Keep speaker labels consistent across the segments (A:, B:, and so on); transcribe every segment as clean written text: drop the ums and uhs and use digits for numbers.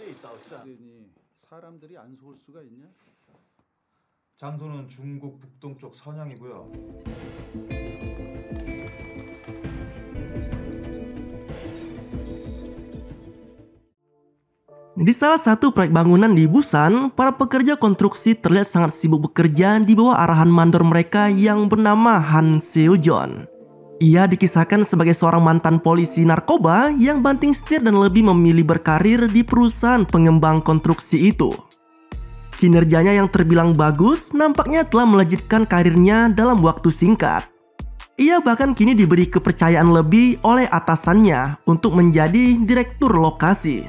A: 그러니 사람들이 안 속을 수가 있냐?
B: 장소는 중국 북동쪽 선양이고요.
C: Di salah satu proyek bangunan di Busan, para pekerja konstruksi terlihat sangat sibuk bekerja di bawah arahan mandor mereka yang bernama Han Seo-jeon. Ia dikisahkan sebagai seorang mantan polisi narkoba yang banting setir dan lebih memilih berkarir di perusahaan pengembang konstruksi itu. Kinerjanya yang terbilang bagus nampaknya telah melejitkan karirnya dalam waktu singkat. Ia bahkan kini diberi kepercayaan lebih oleh atasannya untuk menjadi direktur lokasi.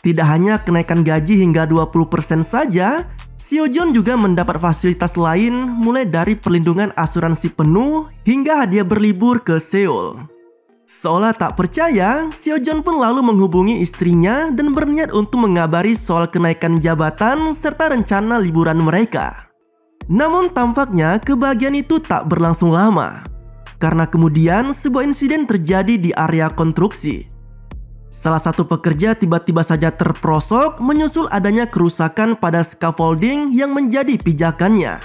C: Tidak hanya kenaikan gaji hingga 20% saja, Seo-jeon juga mendapat fasilitas lain mulai dari perlindungan asuransi penuh hingga hadiah berlibur ke Seoul. Seolah tak percaya, Seo-jeon pun lalu menghubungi istrinya dan berniat untuk mengabari soal kenaikan jabatan serta rencana liburan mereka. Namun tampaknya kebahagiaan itu tak berlangsung lama, karena kemudian sebuah insiden terjadi di area konstruksi. Salah satu pekerja tiba-tiba saja terperosok menyusul adanya kerusakan pada scaffolding yang menjadi pijakannya.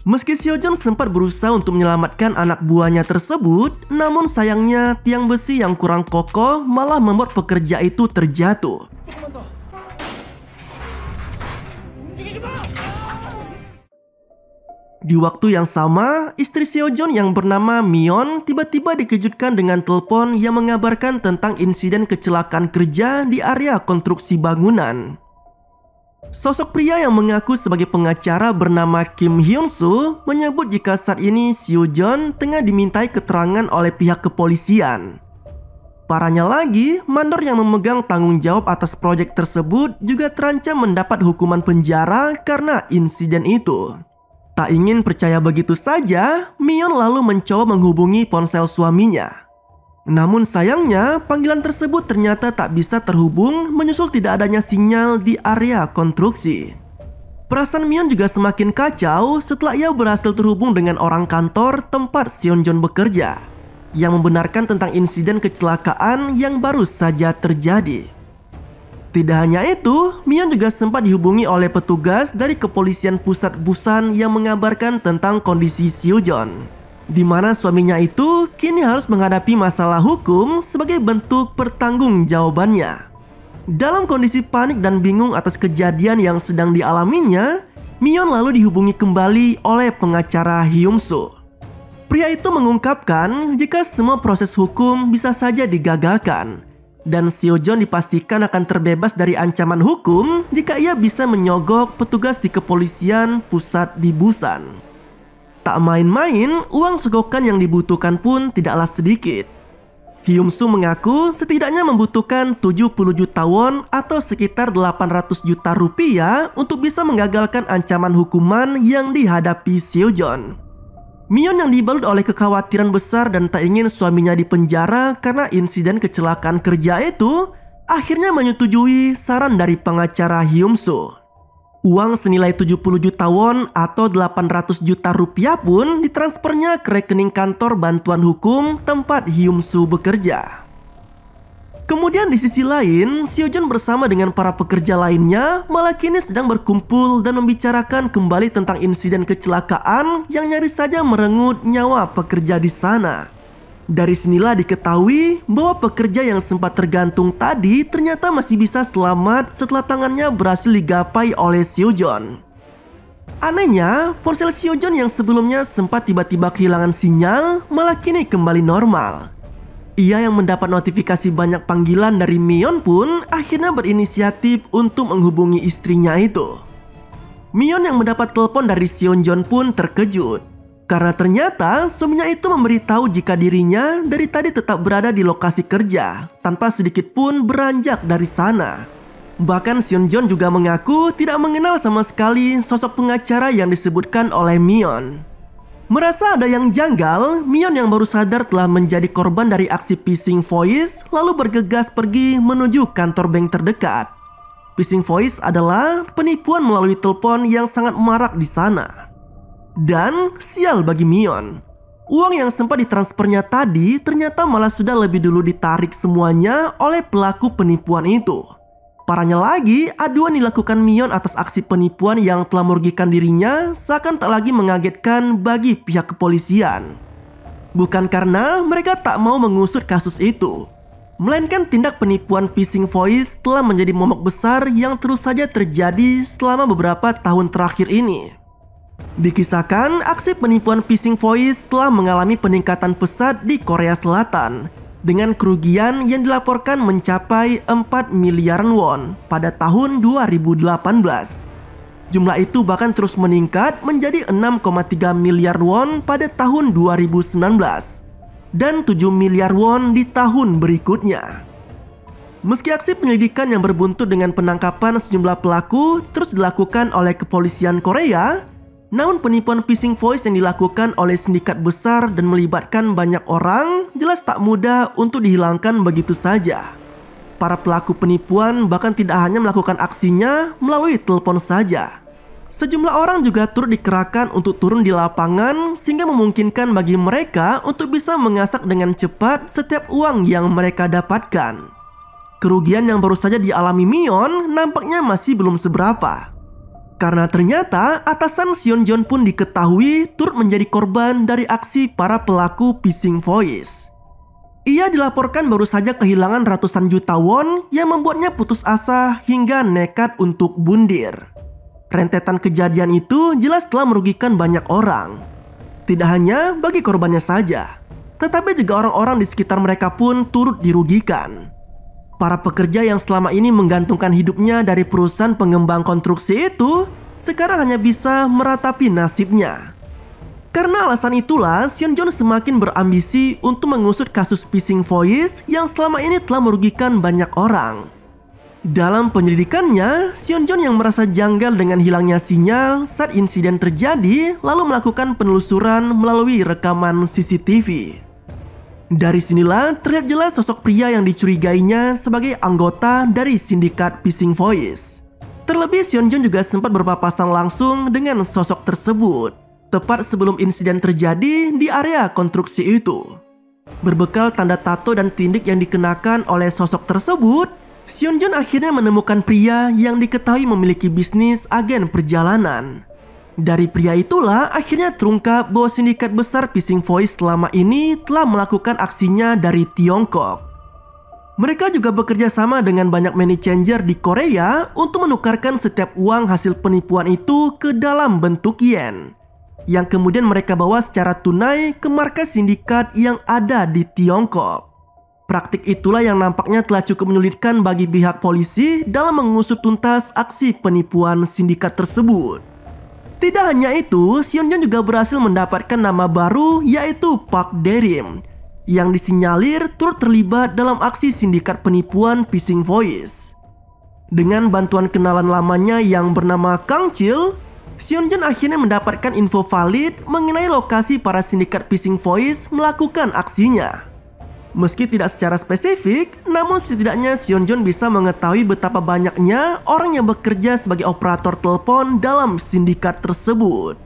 C: Meski Seo-jeon sempat berusaha untuk menyelamatkan anak buahnya tersebut, namun sayangnya tiang besi yang kurang kokoh malah membuat pekerja itu terjatuh. Di waktu yang sama, istri Seo-jeon yang bernama Myeon tiba-tiba dikejutkan dengan telepon yang mengabarkan tentang insiden kecelakaan kerja di area konstruksi bangunan. Sosok pria yang mengaku sebagai pengacara bernama Kim Hyun-soo menyebut jika saat ini Seo-jeon tengah dimintai keterangan oleh pihak kepolisian. Parahnya lagi, mandor yang memegang tanggung jawab atas proyek tersebut juga terancam mendapat hukuman penjara karena insiden itu. Tak ingin percaya begitu saja, Myeon lalu mencoba menghubungi ponsel suaminya. Namun sayangnya, panggilan tersebut ternyata tak bisa terhubung menyusul tidak adanya sinyal di area konstruksi. Perasaan Myeon juga semakin kacau setelah ia berhasil terhubung dengan orang kantor tempat Seo-jeon bekerja, yang membenarkan tentang insiden kecelakaan yang baru saja terjadi. Tidak hanya itu, Myeon juga sempat dihubungi oleh petugas dari kepolisian pusat Busan yang mengabarkan tentang kondisi Seo-jeon, di mana suaminya itu kini harus menghadapi masalah hukum sebagai bentuk pertanggungjawabannya. Dalam kondisi panik dan bingung atas kejadian yang sedang dialaminya, Myeon lalu dihubungi kembali oleh pengacara Hyun-soo. Pria itu mengungkapkan jika semua proses hukum bisa saja digagalkan, dan Seo-jeon dipastikan akan terbebas dari ancaman hukum jika ia bisa menyogok petugas di kepolisian pusat di Busan. Tak main-main, uang sogokan yang dibutuhkan pun tidaklah sedikit. Hyun-soo mengaku setidaknya membutuhkan 70 juta won atau sekitar 800 juta rupiah untuk bisa menggagalkan ancaman hukuman yang dihadapi Seo-jeon. Myeon yang dibalut oleh kekhawatiran besar dan tak ingin suaminya dipenjara karena insiden kecelakaan kerja itu, akhirnya menyetujui saran dari pengacara Hyun-soo. Uang senilai 70 juta won atau 800 juta rupiah pun ditransfernya ke rekening kantor bantuan hukum tempat Hyun-soo bekerja. Kemudian di sisi lain, Seo-jeon bersama dengan para pekerja lainnya malah kini sedang berkumpul dan membicarakan kembali tentang insiden kecelakaan yang nyaris saja merenggut nyawa pekerja di sana. Dari sinilah diketahui bahwa pekerja yang sempat tergantung tadi ternyata masih bisa selamat setelah tangannya berhasil digapai oleh Seo-jeon. Anehnya, ponsel Seo-jeon yang sebelumnya sempat tiba-tiba kehilangan sinyal malah kini kembali normal. Ia yang mendapat notifikasi banyak panggilan dari Myeon pun akhirnya berinisiatif untuk menghubungi istrinya itu. Myeon yang mendapat telepon dari Seo-jeon pun terkejut, karena ternyata suaminya itu memberitahu jika dirinya dari tadi tetap berada di lokasi kerja tanpa sedikit pun beranjak dari sana. Bahkan Seo-jeon juga mengaku tidak mengenal sama sekali sosok pengacara yang disebutkan oleh Myeon. Merasa ada yang janggal, Myeon yang baru sadar telah menjadi korban dari aksi phishing voice lalu bergegas pergi menuju kantor bank terdekat. Phishing voice adalah penipuan melalui telepon yang sangat marak di sana. Dan sial bagi Myeon, uang yang sempat ditransfernya tadi ternyata malah sudah lebih dulu ditarik semuanya oleh pelaku penipuan itu. Parahnya lagi, aduan dilakukan Mion atas aksi penipuan yang telah merugikan dirinya seakan tak lagi mengagetkan bagi pihak kepolisian. Bukan karena mereka tak mau mengusut kasus itu, melainkan tindak penipuan phishing voice telah menjadi momok besar yang terus saja terjadi selama beberapa tahun terakhir ini. Dikisahkan, aksi penipuan phishing voice telah mengalami peningkatan pesat di Korea Selatan dengan kerugian yang dilaporkan mencapai 4 miliaran won pada tahun 2018. Jumlah itu bahkan terus meningkat menjadi 6,3 miliar won pada tahun 2019 dan 7 miliar won di tahun berikutnya. Meski aksi penyelidikan yang berbuntut dengan penangkapan sejumlah pelaku terus dilakukan oleh kepolisian Korea, namun penipuan phishing voice yang dilakukan oleh sindikat besar dan melibatkan banyak orang jelas tak mudah untuk dihilangkan begitu saja. Para pelaku penipuan bahkan tidak hanya melakukan aksinya melalui telepon saja. Sejumlah orang juga turut dikerahkan untuk turun di lapangan sehingga memungkinkan bagi mereka untuk bisa mengasak dengan cepat setiap uang yang mereka dapatkan. Kerugian yang baru saja dialami Mion nampaknya masih belum seberapa. Karena ternyata atasan Seonjeon pun diketahui turut menjadi korban dari aksi para pelaku phishing voice. Ia dilaporkan baru saja kehilangan ratusan juta won yang membuatnya putus asa hingga nekat untuk bundir. Rentetan kejadian itu jelas telah merugikan banyak orang. Tidak hanya bagi korbannya saja, tetapi juga orang-orang di sekitar mereka pun turut dirugikan. Para pekerja yang selama ini menggantungkan hidupnya dari perusahaan pengembang konstruksi itu sekarang hanya bisa meratapi nasibnya. Karena alasan itulah, Seonjeon semakin berambisi untuk mengusut kasus phishing voice yang selama ini telah merugikan banyak orang. Dalam penyelidikannya, Seonjeon yang merasa janggal dengan hilangnya sinyal saat insiden terjadi lalu melakukan penelusuran melalui rekaman CCTV. Dari sinilah terlihat jelas sosok pria yang dicurigainya sebagai anggota dari sindikat phishing voice. Terlebih Seonjeon juga sempat berpapasan langsung dengan sosok tersebut tepat sebelum insiden terjadi di area konstruksi itu. Berbekal tanda tato dan tindik yang dikenakan oleh sosok tersebut, Seonjeon akhirnya menemukan pria yang diketahui memiliki bisnis agen perjalanan. Dari pria itulah akhirnya terungkap bahwa sindikat besar phishing voice selama ini telah melakukan aksinya dari Tiongkok. Mereka juga bekerja sama dengan banyak money changer di Korea untuk menukarkan setiap uang hasil penipuan itu ke dalam bentuk yen, yang kemudian mereka bawa secara tunai ke markas sindikat yang ada di Tiongkok. Praktik itulah yang nampaknya telah cukup menyulitkan bagi pihak polisi dalam mengusut tuntas aksi penipuan sindikat tersebut. Tidak hanya itu, Seonjeon juga berhasil mendapatkan nama baru yaitu Park Dae-rim yang disinyalir turut terlibat dalam aksi sindikat penipuan phishing voice. Dengan bantuan kenalan lamanya yang bernama Kang Chil, Seonjeon akhirnya mendapatkan info valid mengenai lokasi para sindikat phishing voice melakukan aksinya. Meski tidak secara spesifik, namun setidaknya Seonjeon bisa mengetahui betapa banyaknya orang yang bekerja sebagai operator telepon dalam sindikat tersebut.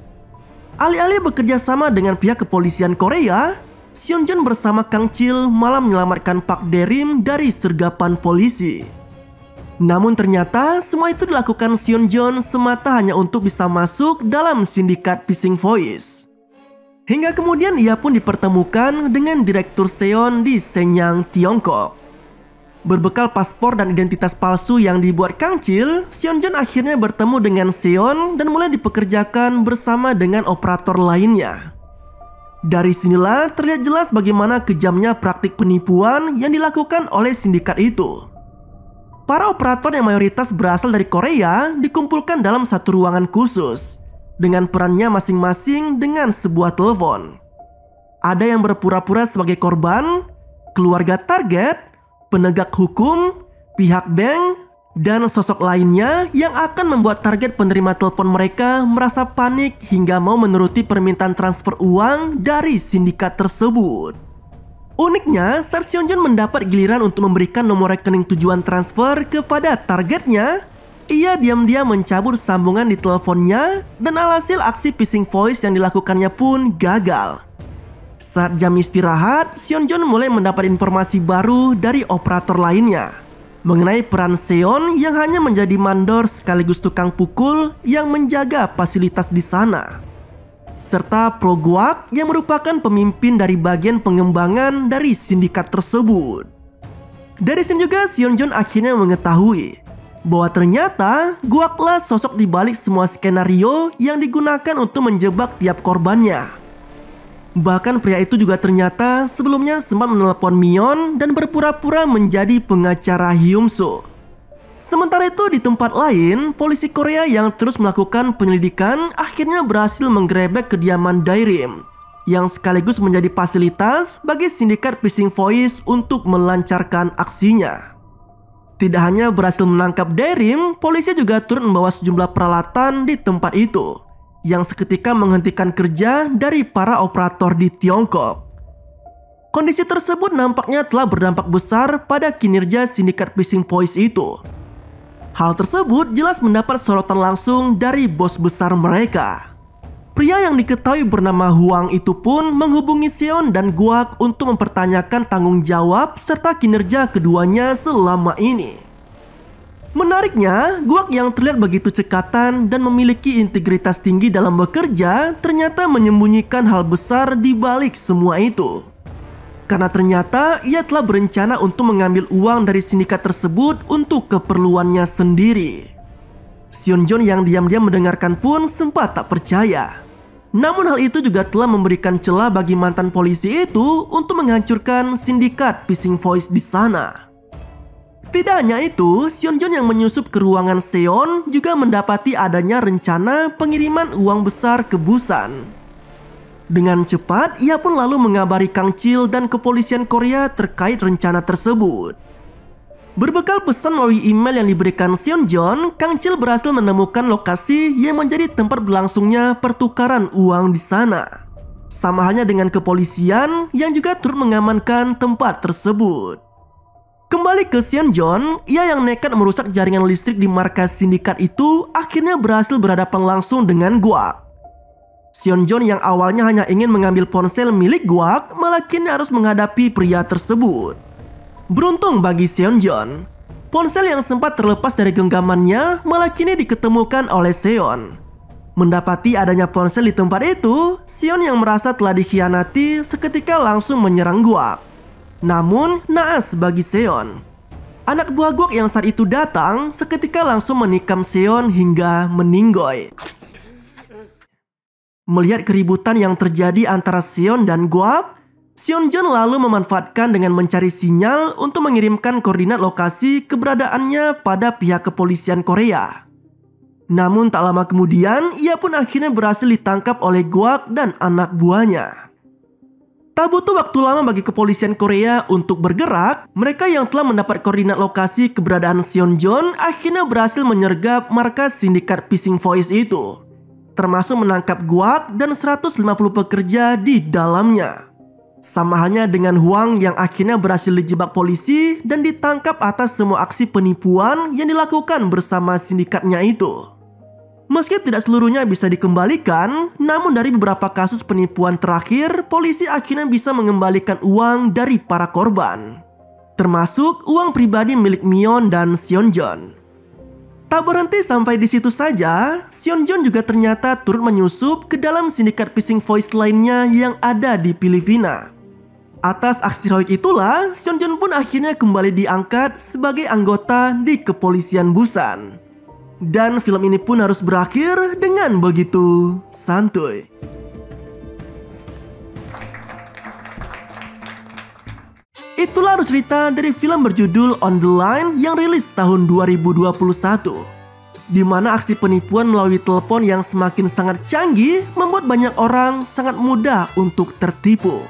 C: Alih-alih bekerja sama dengan pihak kepolisian Korea, Seonjeon bersama Kang Chil malah menyelamatkan Park Dae-rim dari sergapan polisi. Namun ternyata semua itu dilakukan Seonjeon semata hanya untuk bisa masuk dalam sindikat phishing voice. Hingga kemudian ia pun dipertemukan dengan Direktur Seon di Shenyang, Tiongkok. Berbekal paspor dan identitas palsu yang dibuat Kang Chil, Seonjeon akhirnya bertemu dengan Seon dan mulai dipekerjakan bersama dengan operator lainnya. Dari sinilah terlihat jelas bagaimana kejamnya praktik penipuan yang dilakukan oleh sindikat itu. Para operator yang mayoritas berasal dari Korea dikumpulkan dalam satu ruangan khusus dengan perannya masing-masing dengan sebuah telepon. Ada yang berpura-pura sebagai korban, keluarga target, penegak hukum, pihak bank, dan sosok lainnya yang akan membuat target penerima telepon mereka merasa panik hingga mau menuruti permintaan transfer uang dari sindikat tersebut. Uniknya, saat Seonjeon mendapat giliran untuk memberikan nomor rekening tujuan transfer kepada targetnya, ia diam-diam mencabut sambungan di teleponnya dan alhasil aksi phishing voice yang dilakukannya pun gagal. Saat jam istirahat, Seonjeon mulai mendapat informasi baru dari operator lainnya mengenai peran Seon yang hanya menjadi mandor sekaligus tukang pukul yang menjaga fasilitas di sana, serta Pro Guak yang merupakan pemimpin dari bagian pengembangan dari sindikat tersebut. Dari sini juga Seonjeon akhirnya mengetahui bahwa ternyata Guaklah sosok di balik semua skenario yang digunakan untuk menjebak tiap korbannya. Bahkan pria itu juga ternyata sebelumnya sempat menelpon Mion dan berpura-pura menjadi pengacara Hyun-soo. Sementara itu di tempat lain, polisi Korea yang terus melakukan penyelidikan akhirnya berhasil menggerebek kediaman Dae-rim yang sekaligus menjadi fasilitas bagi sindikat Phishing Voice untuk melancarkan aksinya. Tidak hanya berhasil menangkap Dae-rim, polisi juga turut membawa sejumlah peralatan di tempat itu yang seketika menghentikan kerja dari para operator di Tiongkok. Kondisi tersebut nampaknya telah berdampak besar pada kinerja sindikat Phishing Voice itu. Hal tersebut jelas mendapat sorotan langsung dari bos besar mereka. Pria yang diketahui bernama Huang itu pun menghubungi Seon dan Guak untuk mempertanyakan tanggung jawab serta kinerja keduanya selama ini. Menariknya, Guak yang terlihat begitu cekatan dan memiliki integritas tinggi dalam bekerja ternyata menyembunyikan hal besar di balik semua itu. Karena ternyata ia telah berencana untuk mengambil uang dari sindikat tersebut untuk keperluannya sendiri. Seonjeon yang diam-diam mendengarkan pun sempat tak percaya. Namun hal itu juga telah memberikan celah bagi mantan polisi itu untuk menghancurkan sindikat Phishing Voice di sana. Tidak hanya itu, Seonjeon yang menyusup ke ruangan Seon juga mendapati adanya rencana pengiriman uang besar ke Busan. Dengan cepat, ia pun lalu mengabari Kang Chil dan kepolisian Korea terkait rencana tersebut. Berbekal pesan melalui email yang diberikan Seonjeon, Kang Chil berhasil menemukan lokasi yang menjadi tempat berlangsungnya pertukaran uang di sana. Sama halnya dengan kepolisian yang juga turut mengamankan tempat tersebut. Kembali ke Seonjeon, ia yang nekat merusak jaringan listrik di markas sindikat itu akhirnya berhasil berhadapan langsung dengan Guak. Seonjeon yang awalnya hanya ingin mengambil ponsel milik Guak malah kini harus menghadapi pria tersebut. Beruntung bagi Seonjeon, ponsel yang sempat terlepas dari genggamannya malah kini diketemukan oleh Seon. Mendapati adanya ponsel di tempat itu, Seon yang merasa telah dikhianati seketika langsung menyerang Guak. Namun, naas bagi Seon. Anak buah Guak yang saat itu datang seketika langsung menikam Seon hingga meninggoy. Melihat keributan yang terjadi antara Seon dan Guak, Seonjeon lalu memanfaatkan dengan mencari sinyal untuk mengirimkan koordinat lokasi keberadaannya pada pihak kepolisian Korea. Namun tak lama kemudian, ia pun akhirnya berhasil ditangkap oleh Guak dan anak buahnya. Tak butuh waktu lama bagi kepolisian Korea untuk bergerak, mereka yang telah mendapat koordinat lokasi keberadaan Seonjeon akhirnya berhasil menyergap markas sindikat Phishing Voice itu, termasuk menangkap Guak dan 150 pekerja di dalamnya. Sama halnya dengan Huang yang akhirnya berhasil dijebak polisi dan ditangkap atas semua aksi penipuan yang dilakukan bersama sindikatnya itu. Meski tidak seluruhnya bisa dikembalikan, namun dari beberapa kasus penipuan terakhir, polisi akhirnya bisa mengembalikan uang dari para korban, termasuk uang pribadi milik Mion dan Seonjeon. Tak berhenti sampai di situ saja, Seonjeon juga ternyata turut menyusup ke dalam sindikat Phishing Voice lainnya yang ada di Filipina. Atas aksi heroik itulah, Seonjeon pun akhirnya kembali diangkat sebagai anggota di kepolisian Busan. Dan film ini pun harus berakhir dengan begitu santuy. Itulah cerita dari film berjudul On the Line yang rilis tahun 2021. Di mana aksi penipuan melalui telepon yang semakin sangat canggih membuat banyak orang sangat mudah untuk tertipu.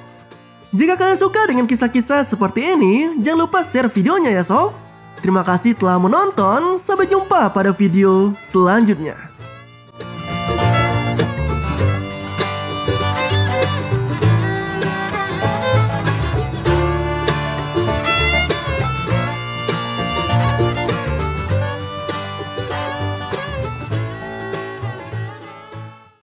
C: Jika kalian suka dengan kisah-kisah seperti ini, jangan lupa share videonya ya sob. Terima kasih telah menonton, sampai jumpa pada video selanjutnya.